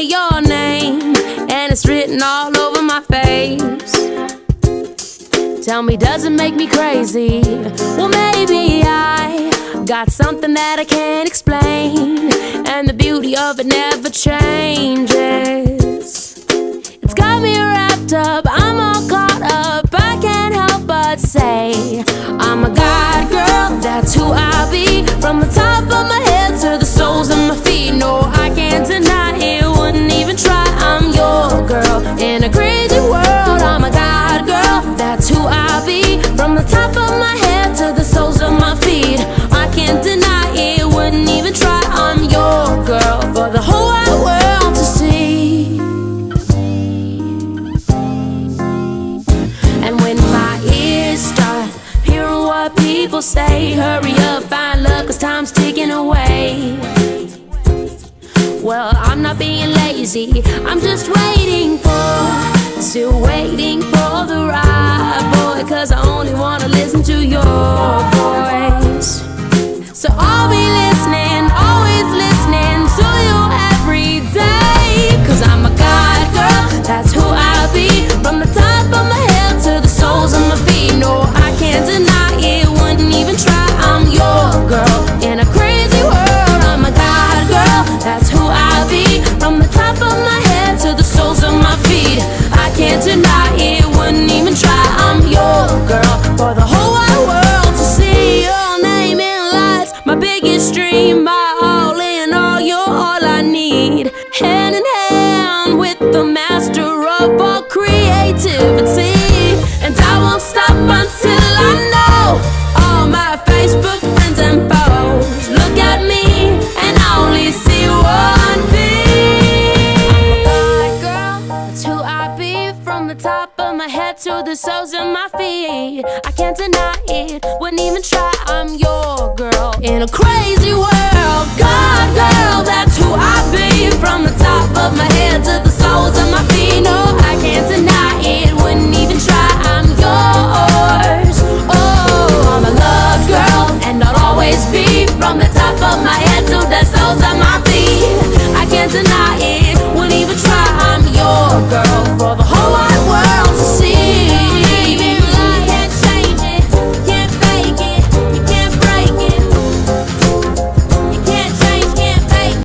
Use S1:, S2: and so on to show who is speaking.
S1: your name, and it's written all over my face. Tell me, does it make me crazy? Well, maybe I got something that I can't explain, and the beauty of it never changes. It's got me wrapped up, I'm all caught up. I can't help but say I'm a God girl, that's who I be. From the top of my head to the soles of my feet. No, I can't deny it, wouldn't even try. I'm your girl in a crazy world. I'm a God girl, that's who I be. From the top of my head to the soles of my feet. I can't deny it, wouldn't even try. I'm your girl for the whole wide world to see. And when my ears start hearing what people say, hurry up, find love, 'cause time's ticking away. Well, I'm not being lazy, I'm just waiting for, still waiting for the right boy, 'cause I only wanna listen to your voice. So I'll be listening, always listening to you every day, 'cause I'm a God girl, that's who I be. From the top of my head to the soles of my feet. No, I can't deny it, wouldn't even try. I'm your girl in a crazy world. I'm a God girl, that's who I be. From the top of my head to the soles of my feet. I can't deny it, wouldn't even try. I'm your girl for the whole wide world to see. Your name in lights, my biggest dream, my all in all, you're all I need. Hand in hand with the master of all creativity, and I won't stop until I know all my Facebook friends and foes look at me and only see one thing. I'm a God girl, that's who I be. From the top of my head to the soles of my feet. I can't deny it, wouldn't even try. I'm your girl in a crazy world. God girl, that's